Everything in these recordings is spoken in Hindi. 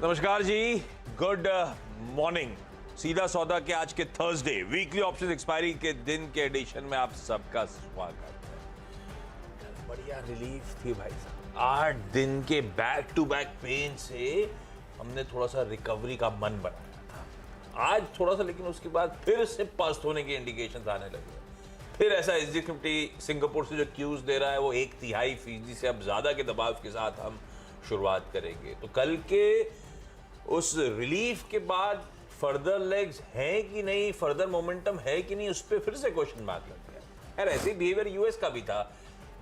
नमस्कार जी, गुड मॉर्निंग। सीधा सौदा के आज के थर्सडे वीकली ऑप्शन एक्सपायरी के दिन के एडिशन में आप सबका स्वागत है। बढ़िया रिलीफ थी भाई साहब, 8 दिन के बैक टू बैक पेन से हमने थोड़ा सा रिकवरी का मन बनाया था। आज थोड़ा सा, लेकिन उसके बाद फिर से पस्त होने के इंडिकेशंस आने लगे। फिर ऐसा SG50 सिंगापुर से जो क्यूज दे रहा है वो 1/3% से अब ज्यादा के दबाव के साथ हम शुरुआत करेंगे। तो कल के उस रिलीफ के बाद फर्दर लेग्स हैं कि नहीं, फर्दर मोमेंटम है कि नहीं, उस पर फिर से क्वेश्चन मार्क लग गया। यार ऐसे बिहेवियर यूएस का भी था,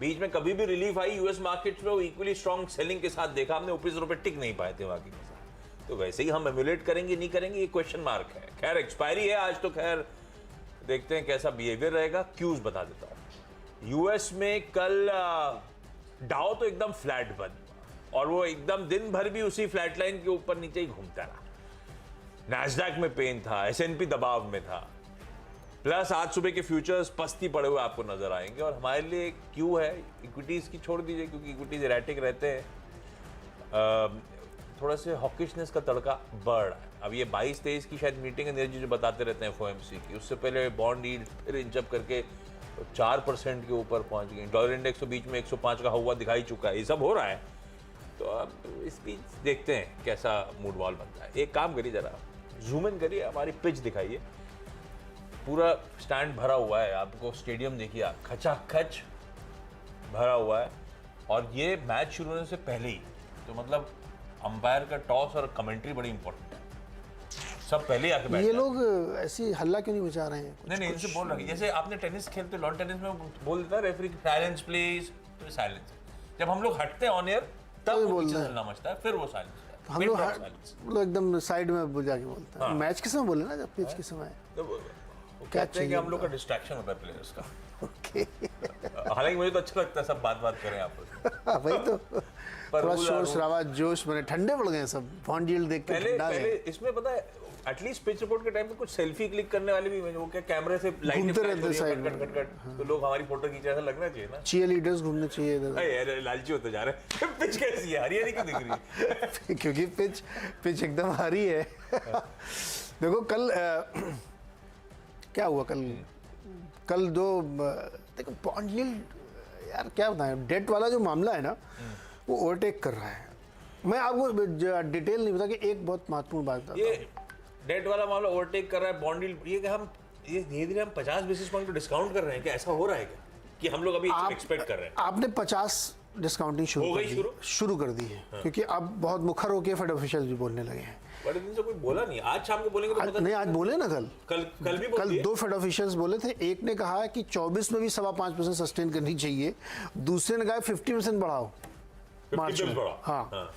बीच में कभी भी रिलीफ आई यूएस मार्केट में वो इक्वली स्ट्रॉन्ग सेलिंग के साथ देखा हमने, ऊपर पे टिक नहीं पाए थे बाकी के साथ। तो वैसे ही हम एम्यूलेट करेंगे नहीं करेंगे, ये क्वेश्चन मार्क है। खैर एक्सपायरी है आज, तो खैर देखते हैं कैसा बिहेवियर रहेगा। क्यूज बता देता हूँ। यूएस में कल डाउ तो एकदम फ्लैट बंद और वो एकदम दिन भर भी उसी फ्लैट लाइन के ऊपर नीचे ही घूमता रहा। नैस्डैक में पेन था, S&P दबाव में था, प्लस आज सुबह के फ्यूचर्स पस्ती पड़े हुए आपको नजर आएंगे। और हमारे लिए क्यू है इक्विटीज की, छोड़ दीजिए क्योंकि इक्विटीज एरेटिक रहते हैं। थोड़ा से हॉकिशनेस का तड़का बढ़ रहा है। अब ये 22-23 की शायद मीटिंग है, नीरज जी जो बताते रहते हैं FOMC की, उससे पहले बॉन्ड यील्ड फिर इंचअप करके 4% के ऊपर पहुंच गई। डॉलर इंडेक्स तो बीच में 105 का हुआ दिखाई चुका है। ये सब हो रहा है, तो अब इस बीच देखते हैं कैसा मूड वॉल बनता है। एक काम करिए, जरा जूम इन करिए, हमारी पिच दिखाइए। पूरा स्टैंड भरा हुआ है, आपको स्टेडियम देखिए आप, खचाखच भरा हुआ है। और ये मैच शुरू होने से पहले ही, तो मतलब अंपायर का टॉस और कमेंट्री बड़ी इंपॉर्टेंट है। सब पहले आके बैठ, ये लोग ऐसी हल्ला क्यों नहीं मचा रहे हैं? नहीं इनसे बोल रहे हैं। जैसे आपने टेनिस खेलते, लॉन टेनिस में बोल देता रेफरी साइलेंस प्लीज, तो साइलेंस। जब हम लोग हटते हैं ऑन एयर तब वो पीछे हल्ला मचता है, फिर वो साइलेंस। हम लोग एकदम साइड में जाके बोलते हैं। मैच के समय बोले ना, जब पिच के समय तो कहते हैं कि हम लोग का डिस्ट्रैक्शन होता है प्लेयर्स का। ओके। हालांकि मुझे तो अच्छा लगता है सब बात करें आपस में। वही तो थोड़ा शोर शराबा जोश में, ठंडे पड़ गए सब। बॉन्ड यील्ड देख के पहले इसमें पता है एटलीस्ट पिच रिपोर्ट के टाइम पे कुछ सेल्फी क्लिक करने वाले भी, वो क्या कैमरे से लाइट घूमते रहते साइड में, तो लोग हमारी फोटो खींचे, ऐसा लगना चाहिए ना। चीयर लीडर्स घूमने चाहिए इधर। यार लालची होते जा रहे हैं। पिच कैसी है, हरियाली क्यों दिख रही है? क्योंकि पिच एकदम हरी है। देखो कल क्या हुआ, कल जो देखो बॉन्ड यील्ड, यार क्या बताएं, डेट वाला जो मामला है ना वो ओवरटेक कर रहा है। मैं आपको डिटेल नहीं बता कि एक बहुत महत्वपूर्ण बात बताता हूं। ये डेट वाला मामला ओवरटेक कर रहा है बॉन्ड यील्ड। ये कि हम ये धीरे-धीरे हम 50 बेसिस पॉइंट को डिस्काउंट कर रहे हैं, क्या ऐसा हो रहा है क्या कि हम लोग अभी एक्सपेक्ट कर रहे हैं? आपने 50 डिस्काउंटिंग शुरू कर दी है। हाँ। क्योंकि अब बहुत मुखर होकर फेड ऑफिशियल भी बोलने लगे हैं। बड़े दिन से कोई बोला नहीं, आज शाम को बोलेंगे तो पता नहीं, आज बोले ना, कल भी कल 2 फेड ऑफिशियल्स बोले थे। एक ने कहा कि 24 में भी 5.25% सस्टेन करनी चाहिए, दूसरे ने कहा 50% बढ़ाओ मार्च में। हाँ।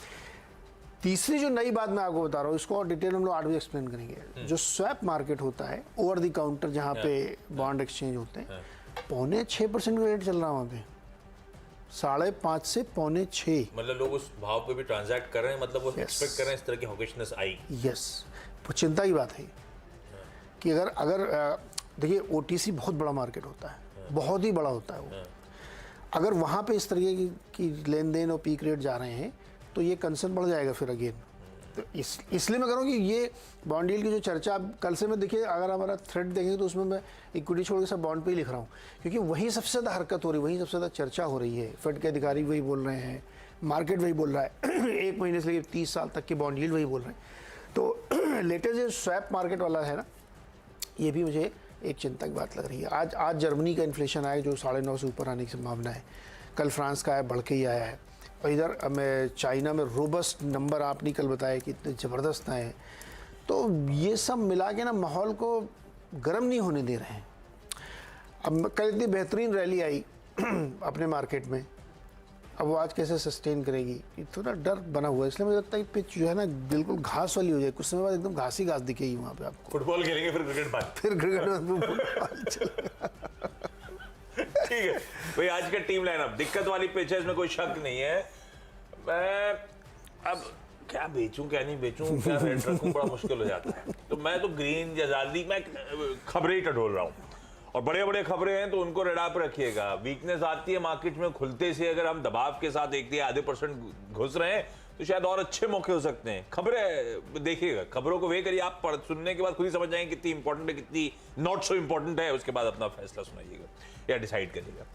तीसरी जो नई बात मैं आपको बता रहा हूँ, इसको और डिटेल हम लोग 8 बजे एक्सप्लेन करेंगे। जो स्वैप मार्केट होता है, ओवर द काउंटर जहाँ पे बॉन्ड एक्सचेंज होते हैं, 5.25% का रेट चल रहा है वहाँ पे, 5.5 से 5.25। मतलब लोग उस भाव पे भी ट्रांजैक्ट कर रहे हैं, मतलब वो एक्सपेक्ट कर रहे हैं इस तरह की हॉकिशनेस आई। यस, वो चिंता की बात है कि अगर देखिए OTC बहुत बड़ा मार्केट होता है, बहुत ही बड़ा होता है वो। अगर वहाँ पे इस तरीके की लेन देन और पीक रेट जा रहे हैं तो ये कंसर्न बढ़ जाएगा फिर अगेन। तो इसलिए मैं कह रहा हूँ कि ये बॉन्ड यील्ड की जो चर्चा कल से मैं देखिए, अगर हमारा थ्रेड देखेंगे तो उसमें मैं इक्विटी छोड़ के सब बॉन्ड पे ही लिख रहा हूँ, क्योंकि वहीं सबसे ज़्यादा हरकत हो रही है, वहीं सबसे ज़्यादा चर्चा हो रही है। फेड के अधिकारी वही बोल रहे हैं, मार्केट वही बोल रहा है। 1 महीने से लेकर 30 साल तक के बॉन्ड यील्ड वही बोल रहे हैं। तो लेटेस्ट जो स्वैप मार्केट वाला है ना, ये भी मुझे एक चिंता की बात लग रही है। आज जर्मनी का इन्फ्लेशन आया जो 9.5 से ऊपर आने की संभावना है। कल फ्रांस का आया, बढ़ के ही आया है। और इधर मैं चाइना में रोबस्ट नंबर आपने कल बताया कि इतने ज़बरदस्त आए हैं। तो ये सब मिला के ना माहौल को गर्म नहीं होने दे रहे हैं। अब कल इतनी बेहतरीन रैली आई अपने मार्केट में, अब वो आज कैसे सस्टेन करेगी, ये थोड़ा डर बना हुआ है। इसलिए मुझे लगता है कि पिच जो है ना बिल्कुल घास वाली हो जाए, कुछ समय बाद एकदम घास ही घास दिखेगी वहाँ पे आपको। फुटबॉल खेलेंगे फिर क्रिकेट बाद, फिर क्रिकेट ठीक है भाई। आज का टीम लाइनअप दिक्कत वाली पिच है, इसमें कोई शक नहीं है। मैं अब क्या बेचूं क्या नहीं बेचूं, क्या रेट रखूं, बड़ा मुश्किल हो जाता है। तो मैं तो ग्रीन या जल्दी मैं खबरें ही टटोल रहा हूँ, और बड़े बड़े खबरें हैं तो उनको रेडार पर रखिएगा। वीकनेस आती है मार्केट में खुलते से, अगर हम दबाव के साथ 1 या आधे % घुस रहे हैं तो शायद और अच्छे मौके हो सकते हैं। खबरें देखिएगा, खबरों को वे करिए, आप पढ़ सुनने के बाद खुद ही समझ जाएंगे कितनी इंपॉर्टेंट है, कितनी नॉट सो इंपॉर्टेंट है, उसके बाद अपना फैसला सुनाइएगा या डिसाइड करिएगा।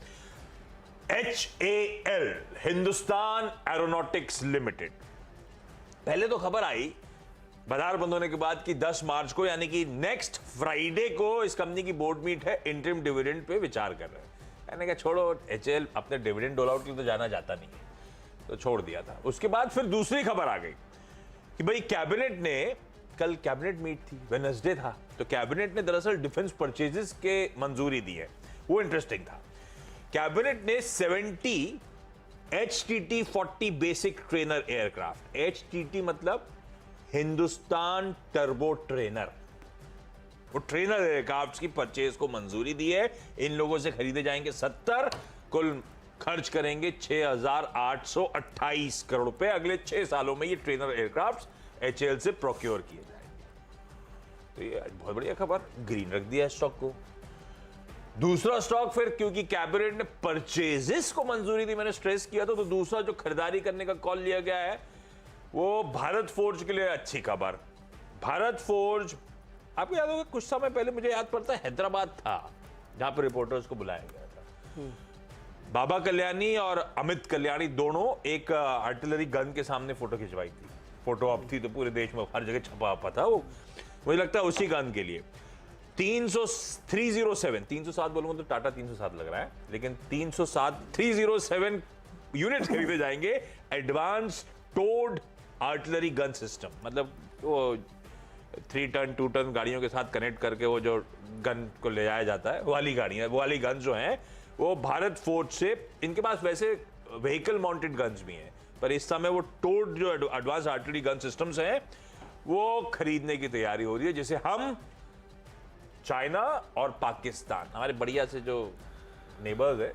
HAL, हिंदुस्तान एरोनॉटिक्स लिमिटेड, पहले तो खबर आई बाजार बंद होने के बाद कि 10 मार्च को यानी कि नेक्स्ट फ्राइडे को इस कंपनी की बोर्ड मीट है, इंटरिम डिविडेंड पे विचार कर रहे हैं। मैंने कहा छोड़ो, HAL अपने डिविडेंड डोल आउट के लिए तो जाना जाता नहीं है, तो छोड़ दिया था। उसके बाद फिर दूसरी खबर आ गई कि भाई कैबिनेट ने, कल कैबिनेट मीट थी, वेडनेसडे था, तो कैबिनेट ने दरअसल डिफेंस परचेजेस के मंजूरी दी है। वो इंटरेस्टिंग था। कैबिनेट ने 70 HTT-40 basic trainer aircraft, HTT मतलब हिंदुस्तान टर्बो ट्रेनर, वो ट्रेनर एयरक्राफ्ट की परचेज को मंजूरी दी है। इन लोगों से खरीदे जाएंगे 70, कुल खर्च करेंगे 6,828 करोड़ रुपए। अगले 6 सालों में ये ट्रेनर एयरक्राफ्ट HAL से प्रोक्योर किए जाएंगे। तो ये बहुत बढ़िया खबर, ग्रीन रख दिया स्टॉक को। दूसरा स्टॉक फिर, क्योंकि कैबिनेट ने परचेजेस को मंजूरी दी, मैंने स्ट्रेस किया था, तो दूसरा जो खरीदारी करने का कॉल लिया गया है वो भारत फोर्ज के लिए अच्छी खबर। भारत फोर्ज, आपको याद होगा कुछ समय पहले, मुझे याद पड़ता है हैदराबाद था जहां पर रिपोर्टर्स को बुलाया गया था। बाबा कल्याणी और अमित कल्याणी दोनों एक आर्टिलरी गन के सामने फोटो खिंचवाई थी। फोटो अब थी तो पूरे देश में हर जगह छपा था वो, मुझे लगता है उसी गन के लिए 307 बोलूंगा तो टाटा 307 लग रहा है, लेकिन 307 यूनिट खरीदे जाएंगे। Advanced towed artillery gun system, मतलब वो 3 टन 2 टन गाड़ियों के साथ कनेक्ट करके वो जो गन को ले जाया जाता है, वो वाली गाड़ियां, वो वाली गन जो हैं वो भारत फोर्ज से, इनके पास वैसे व्हीकल माउंटेड गन्स भी हैं, पर इस समय वो टोड जो एडवांस आर्टिलरी गन सिस्टम्स हैं वो खरीदने की तैयारी हो रही है, जिसे हम चाइना और पाकिस्तान, हमारे बढ़िया से जो नेबर्स है,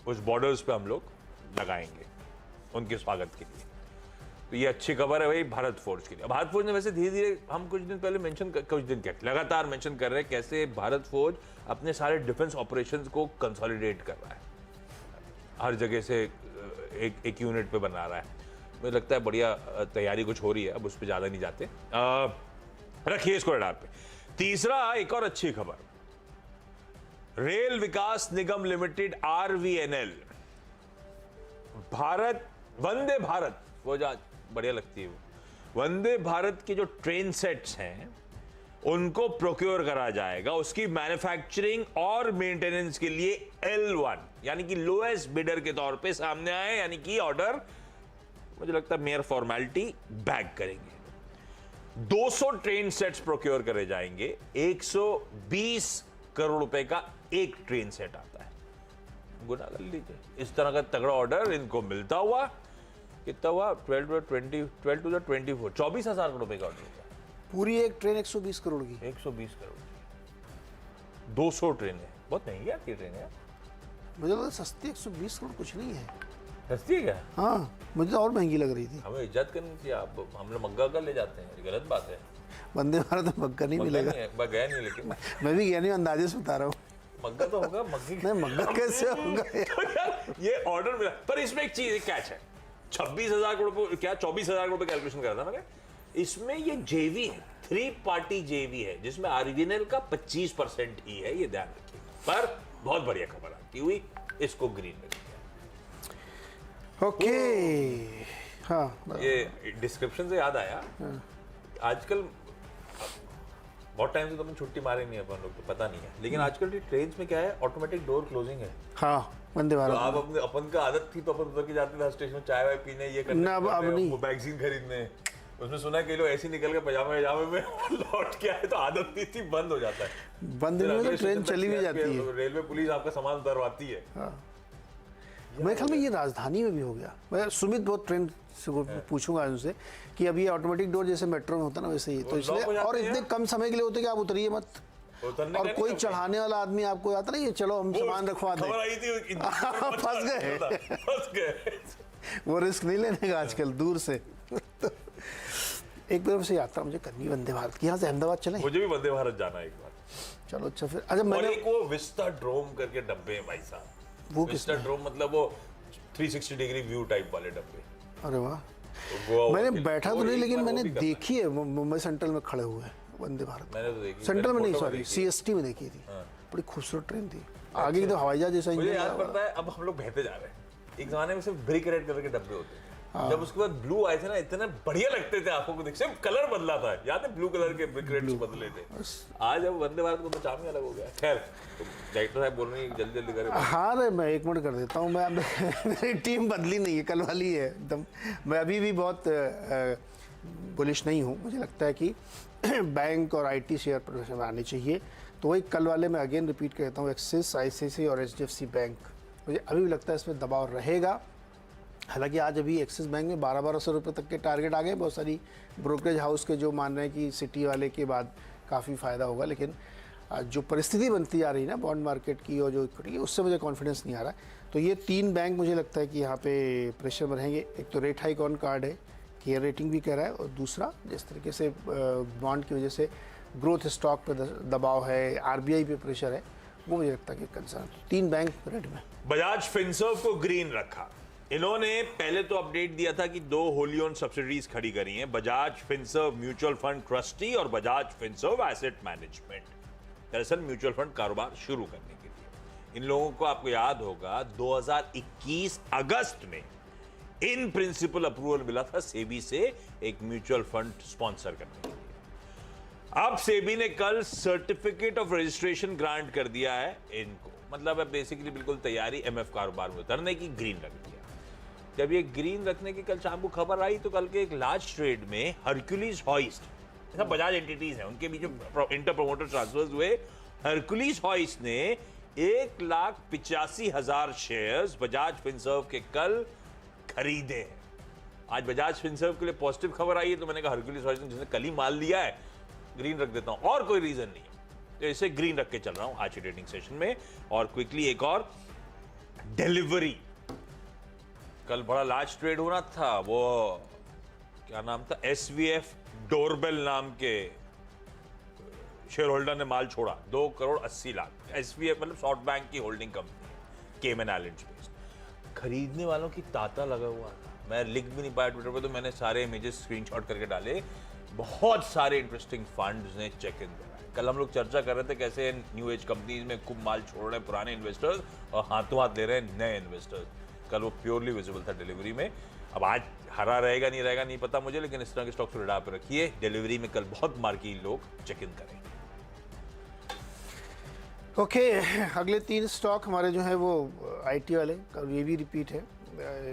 उस बॉर्डर्स पे हम लोग लगाएंगे उनके स्वागत के लिए। तो ये अच्छी खबर है भाई भारत फोर्ज के लिए। भारत फोर्ज ने वैसे धीरे धीरे, हम कुछ दिन पहले लगातार मेंशन कर रहे हैं कैसे भारत फोर्ज अपने सारे डिफेंस ऑपरेशंस को कंसोलिडेट कर रहा है, हर जगह से एक यूनिट पे बना रहा है। मुझे लगता है बढ़िया तैयारी कुछ हो रही है, अब उस पर ज्यादा नहीं जाते, रखिए इसको रडार पे। तीसरा, एक और अच्छी खबर, रेल विकास निगम लिमिटेड RVNL, भारत वंदे भारत, वो जो बढ़िया लगती है, वंदे भारत की जो ट्रेन सेट्स हैं उनको प्रोक्योर करा जाएगा। उसकी मैन्युफैक्चरिंग और मेंटेनेंस के लिए L1 यानी कि लोएस्ट बिडर के तौर पे सामने आए, यानी कि ऑर्डर, मुझे लगता है मेयर फॉर्मेलिटी बैग करेंगे। 200 ट्रेन सेट्स प्रोक्योर करे जाएंगे, 120 करोड़ रुपए का एक ट्रेन सेट आता है, गुना कर लीजिए। इस तरह का तगड़ा ऑर्डर इनको मिलता हुआ, कितना हुआ, 12 to 24, 24,000 करोड़ रुपए का ऑर्डर होता है। पूरी एक ट्रेन 120 करोड़ की, 120 करोड़, 200 ट्रेनें, बहुत महंगी आती है ट्रेनें। मुझे लगा सस्ती 120 करोड़ कुछ नहीं है। सस्ती है क्या? हाँ, मुझे तो और महंगी लग रही थी। हमें इज्जत करनी चाहिए, आप हम लोग मग्गा कर ले जाते हैं, ये गलत बात है। वंदे भारत में मग्गा नहीं मिलेगा। मैं गया नहीं, लेकिन मैं भी गया नहीं, अंदाजे से बता रहा हूँ। मग्गा तो होगा, मग्गी नहीं, मग्गा कैसे होगा यार? ये ऑर्डर मिला, पर इसमें एक चीज, एक कैच है। 26,000 करोड़, क्या 24,000 करोड़ कैलकुलेशन करा था मैंने। इसमें ये JV है, 3 पार्टी JV है, जिसमें RVNL का 25% ही है, ये ध्यान रखिए। पर बहुत बढ़िया खबर आती हुई, इसको ग्रीन में दिया। ओके, हाँ, ये डिस्क्रिप्शन से याद आया, आजकल बहुत टाइम से तो अपन छुट्टी मारे नहीं अपन लोग, तो पता नहीं है, लेकिन आजकल ट्रेन में क्या है, ऑटोमेटिक डोर क्लोजिंग है। हाँ, वंदे तो भारत। आप अपने अपन का आदत थी तो अपन उधर के जाते थे स्टेशन में, चाय वाय पीने, ये करने, ना, अब नहीं। वो मैगजीन खरीदने। उसमें सुना है कि लोग ऐसे निकल के पजामे में लौट के आए, तो आदत नहीं थी, बंद हो जाता है। बंद नहीं होता, ट्रेन चली भी जाती है, रेलवे पुलिस आपका सामान उतरवाती है। मेरे ख्याल में ये राजधानी में भी हो गया। मैं सुमित बहुत ट्रेन से पूछूंगा उनसे कि अभी ऑटोमेटिक डोर जैसे मेट्रो में होता है ना, वैसे ही तो इसलिए, और इतने कम समय के लिए होते कि आप उतरिए मत, और कोई चढ़ाने वाला आदमी आपको आता नहीं, चलो हम सामान रखवा दें, फंस गए। वो रिस्क नहीं लेने का आजकल, दूर से। एक बार से यात्रा मुझे करनी वंदे भारत की, यहाँ से अहमदाबाद चले। मुझे भी वंदे भारत जाना है एक बार। चलो अच्छा, फिर अच्छा मैंने एक वो विस्टा ड्रोम करके डब्बे हैं भाई साहब, वो विस्टा ड्रोम मतलब वो 360 डिग्री व्यू टाइप वाले डब्बे। अरे वाह, मैंने बैठा तो नहीं, लेकिन मैंने देखी है मुंबई सेंट्रल में खड़े हुए वंदे भारत। मैंने तो देखी, सेंट्रल में नहीं, फोटो सॉरी, देखी। CST में देखी थी। बड़ी खूबसूरत ट्रेन थी, आगे की तो हवाई जहाज जैसा मुझे इंजन याद लगा हुआ। पड़ता है, अब हम लोग बहते जा रहे हैं। एक जमाने में सिर्फ ब्रिक रेड कलर के डब्बे होते थे, जब उसके बाद ब्लू आए थे ना, इतने बढ़िया लगते थे आंखों को देख, सिर्फ कलर बदला था, याद है, ब्लू कलर के ब्रिक रेड बदले थे। आज अब वंदे भारत को तो चाम ही अलग हो गया। खैर, डायरेक्टर साहब बोल रहे हैं जल्दी जल्दी करें। हाँ रे, मैं एक मिनट कर देता हूँ। मैं मेरी टीम बदली नहीं है, कल वाली है एकदम। मैं अभी भी बहुत बुलिश नहीं हूँ। मुझे लगता है कि बैंक और IT शेयर प्रदर्शन में आने चाहिए। तो वही कल वाले मैं अगेन रिपीट करता हूँ, एक्सिस, ICICI और HDFC बैंक, मुझे अभी भी लगता है इसमें दबाव रहेगा। हालांकि आज अभी एक्सिस बैंक में 1200 रुपये तक के टारगेट आ गए। बहुत सारी ब्रोकरेज हाउस के जो मान रहे हैं कि सिटी वाले के बाद काफ़ी फ़ायदा होगा, लेकिन जो परिस्थिति बनती जा रही है ना बॉन्ड मार्केट की और जो इक्विटी की, उससे मुझे कॉन्फिडेंस नहीं आ रहा। तो ये 3 बैंक मुझे लगता है कि यहाँ पे प्रेशर में रहेंगे। एक तो रेट हाइक ऑन कार्ड है, केयर रेटिंग भी कह रहा है, और दूसरा जिस तरीके से बॉन्ड की वजह से ग्रोथ स्टॉक पे दबाव है, RBI पे प्रेशर है, वो मुझे लगता है कि कंसर्न। 3 बैंक रेड में। बजाज फिनसर्व को ग्रीन रखा। इन्होंने पहले तो अपडेट दिया था कि 2 होली ओन सब्सिडीज खड़ी करी हैं, Bajaj Finserv mutual fund trustee और बजाज फिनसर्व एसेट मैनेजमेंट। दरअसल म्यूचुअल फंड कारोबार शुरू करने के लिए इन लोगों को, आपको याद होगा, 2021 अगस्त में इन प्रिंसिपल अप्रूवल मिला था सेबी से एक म्यूचुअल फंड स्पॉन्सर करने के लिए। अब सेबी ने कल सर्टिफिकेट ऑफ रजिस्ट्रेशन ग्रांट कर दिया है इनको, मतलब है बेसिकली बिल्कुल तैयारी MF कारोबार में उतरने की, ग्रीन रख दिया। जब ये ग्रीन रखने की कल शाम को खबर आई, तो कल के एक लार्ज ट्रेड में हरक्यूलिस हॉइस्ट, सब बजाज एंटिटीज हैं, उनके बीच इंटर प्रोमोटर ट्रांसफर्स हुए। हरक्यूलिस हॉइस्ट ने 1,85,000 शेयर्स बजाज फिनसर्व के कल खरीदे हैं। आज बजाज फिनसर्व के लिए पॉजिटिव खबर आई है, तो मैंने कहा हरक्यूलिस हॉइस्ट ने जिसने कल ही माल लिया है, ग्रीन रख देता हूं, और कोई रीजन नहीं है, तो इसे ग्रीन रख के चल रहा हूं आज के ट्रेडिंग सेशन में। और क्विकली एक और डिलीवरी, कल बड़ा लार्ज ट्रेड होना था, वो क्या नाम था, SVF डोरबेल नाम के शेयर होल्डर ने माल छोड़ा, 2,80,00,000। SVF मतलब सॉफ्ट बैंक की होल्डिंग कंपनी है, केमन आइलैंड्स बेस्ड। खरीदने वालों की तांता लगा हुआ था, मैं लिख भी नहीं पाया ट्विटर पे, तो मैंने सारे इमेजेस स्क्रीनशॉट करके डाले। बहुत सारे इंटरेस्टिंग फंड्स ने चेक इन करा। कल हम लोग चर्चा कर रहे थे कैसे न्यू एज कंपनीज में खूब माल छोड़ रहे हैं पुराने इन्वेस्टर्स और हाथों हाथ ले रहे हैं नए इन्वेस्टर्स। कल वो प्योरली विजिबल था डिलीवरी में। अब आज हरा रहेगा नहीं पता मुझे, लेकिन इस तरह के स्टॉक्स को पे रखिए। डिलीवरी में कल बहुत मार्की लोग चेक इन करें। ओके, अगले 3 स्टॉक हमारे जो है वो IT वाले, ये भी रिपीट है,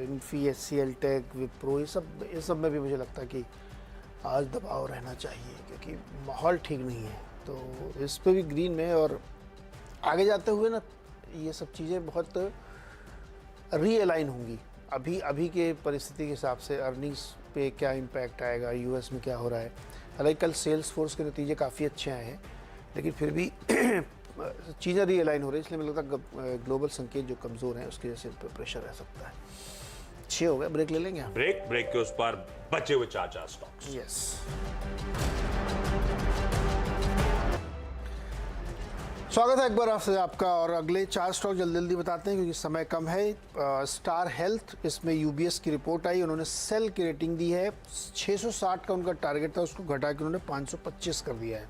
इन्फी, HCL टेक, विप्रो, ये सब में भी मुझे लगता है कि आज दबाव रहना चाहिए, क्योंकि माहौल ठीक नहीं है। तो इस पे भी ग्रीन में, और आगे जाते हुए ना ये सब चीज़ें बहुत रीअलाइन होंगी। अभी के परिस्थिति के हिसाब से अर्निंग्स पे क्या इम्पैक्ट आएगा, US में क्या हो रहा है। हालांकि कल सेल्स फोर्स के नतीजे काफ़ी अच्छे आए हैं, लेकिन फिर भी चीज़ें रीअलाइन हो रही है, इसलिए मुझे लगता है ग्लोबल संकेत जो कमज़ोर हैं उसकी वजह से प्रेशर रह सकता है। 6 हो गए, ब्रेक ले लेंगे। ब्रेक के उस पर बचे हुए 4 स्टॉक्स। यस, स्वागत है एक बार आपसे आपका, और अगले 4 स्टॉक जल्दी बताते हैं क्योंकि समय कम है। स्टार हेल्थ, इसमें UBS की रिपोर्ट आई, उन्होंने सेल की रेटिंग दी है, 660 का उनका टारगेट था, उसको घटा के उन्होंने 525 कर दिया है।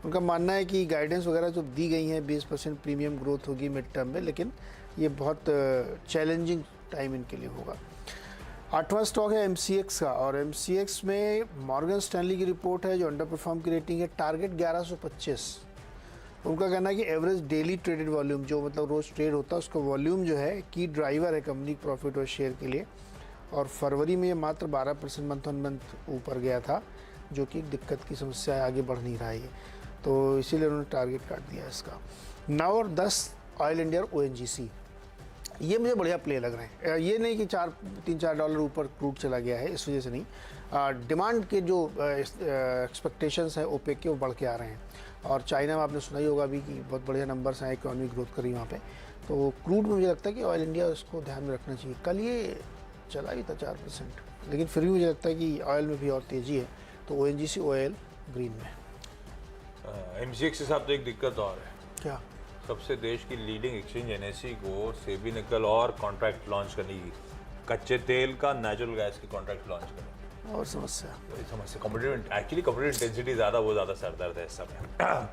उनका मानना है कि गाइडेंस वगैरह जो दी गई हैं 20% प्रीमियम ग्रोथ होगी मिड टर्म में, लेकिन ये बहुत चैलेंजिंग टाइम इनके लिए होगा। 8वां स्टॉक है MCX का, और MCX में मॉर्गन स्टैनली की रिपोर्ट है जो अंडर परफॉर्म की रेटिंग है, टारगेट 1125। उनका कहना है कि एवरेज डेली ट्रेडेड वॉल्यूम, जो मतलब रोज़ ट्रेड होता है उसका वॉल्यूम जो है की ड्राइवर है कंपनी प्रॉफिट और शेयर के लिए, और फरवरी में ये मात्र 12% मंथ ऑन मंथ ऊपर गया था, जो कि दिक्कत की समस्या है, आगे बढ़ नहीं रहा है ये, तो इसीलिए उन्होंने टारगेट काट दिया इसका। 9 और 10 ऑयल इंडिया और ONGC, ये मुझे बढ़िया प्ले लग रहे हैं। ये नहीं कि $3-4 ऊपर क्रूड चला गया है, इस वजह से नहीं, डिमांड के जो एक्सपेक्टेशंस हैं ओपेक के, वो बढ़ के आ रहे हैं। और चाइना में आपने सुना ही होगा अभी कि बहुत बढ़िया नंबर्स हैं, इकोनॉमी ग्रोथ करी वहाँ पे, तो क्रूड में मुझे लगता है कि ऑयल इंडिया उसको ध्यान में रखना चाहिए। कल ये चला भी था 4%, लेकिन फिर भी मुझे लगता है कि ऑयल में भी और तेज़ी है, तो ONGC OIL ग्रीन में। MCX के साथ तो एक दिक्कत और है। क्या? सबसे देश की लीडिंग एक्सचेंज NSE को सेबी ने कल और कॉन्ट्रैक्ट लॉन्च करने की कच्चे तेल का नेचुरल गैस की कॉन्ट्रैक्ट लॉन्च करें। और समस्या बड़ी समस्या, कॉम्पिटिटिव एक्चुअली कॉम्पिटिटिव इंटेंसिटी ज्यादा, वो ज्यादा सरदर्द है इस समय।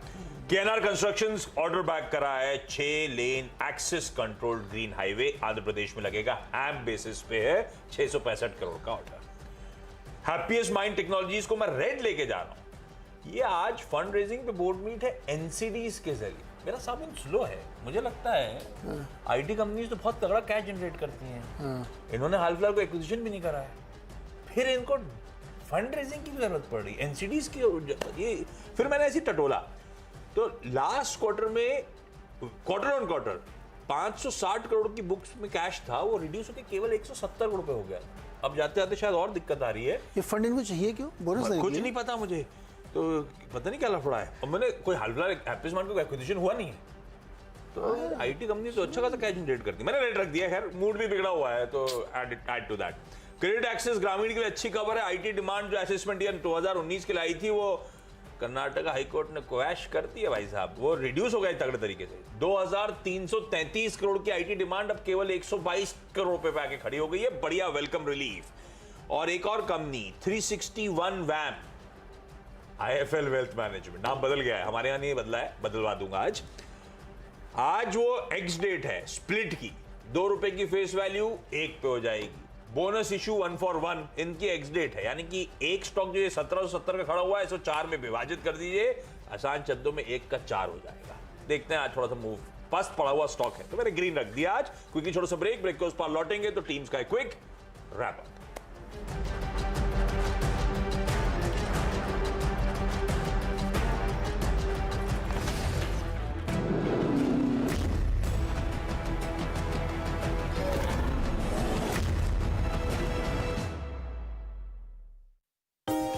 केएनआर कंस्ट्रक्शंस ऑर्डर बैक करा है, 6 lane access controlled green highway Andhra Pradesh में लगेगा, हैम बेसिस पे है, 665 करोड़ का ऑर्डर। हैप्पीएस्ट माइंड टेक्नोलॉजीज को मैं रेड लेके जा रहा हूं, ये आज फंड रेजिंग पे बोर्ड मीट है एनसीडीज के जरिए। मेरा सामान स्लो है, मुझे लगता है आईटी कंपनीज तो बहुत तगड़ा कैश जनरेट करती हैं, इन्होंने हाल फिलहाल को एक्विजिशन भी नहीं करा है, फिर इनको फंड रेजिंग की जरूरत पड़ रही, एनसीडीज की ये। फिर मैंने ऐसी टटोला, तो लास्ट क्वार्टर में क्वार्टर ऑन क्वार्टर 560 करोड़ की बुक्स में कैश था, वो रिड्यूस होकर केवल 170 करोड़ रुपए हो गया। अब जाते जाते शायद और दिक्कत आ रही है। ये फंड इनको चाहिए क्यों? बोनस नहीं कुछ नहीं पता मुझे, तो पता नहीं क्या लफड़ा है। और मैंने कोई हाल फिलहाल हैप्पीएस्ट माइंड का एक्विजिशन हुआ नहीं है, तो आईटी कंपनी तो अच्छा खासा कैश जनरेट करती है। मैंने रेट रख दिया, खैर मूड भी बिगड़ा हुआ है, तो add to that. Credit access ग्रामीण के लिए अच्छी खबर है, आईटी डिमांड जो असेसमेंट ईयर 2019 के लिए आई थी, वो कर्नाटक हाईकोर्ट ने क्वैश कर दी है भाई साहब, वो रिड्यूस हो गई तगड़े तरीके से। 2333 करोड़ की आईटी डिमांड अब केवल 122 करोड़ रुपए पे आके खड़ी हो गई है, बढ़िया वेलकम रिलीफ। और एक और कंपनी 361 वैम, आईएफएल वेल्थ मैनेजमेंट, नाम बदल गया है, हमारे यहां नहीं बदला है, बदलवा दूंगा आज वो एक्स डेट है स्प्लिट की, 2 रुपए की फेस वैल्यू 1 पे हो जाएगी। बोनस इशू 1 for 1 इनकी एक्स डेट है, यानी कि एक स्टॉक जो 1770 का खड़ा हुआ है, इसको 4 में विभाजित कर दीजिए, आसान शब्दों में 1 का 4 हो जाएगा। देखते हैं आज थोड़ा सा मूव, फर्स्ट पड़ा हुआ स्टॉक है तो मैंने ग्रीन रख दिया आज, क्योंकि छोटा सा ब्रेक के उस पर लौटेंगे तो टीम्स का क्विक रैप अप।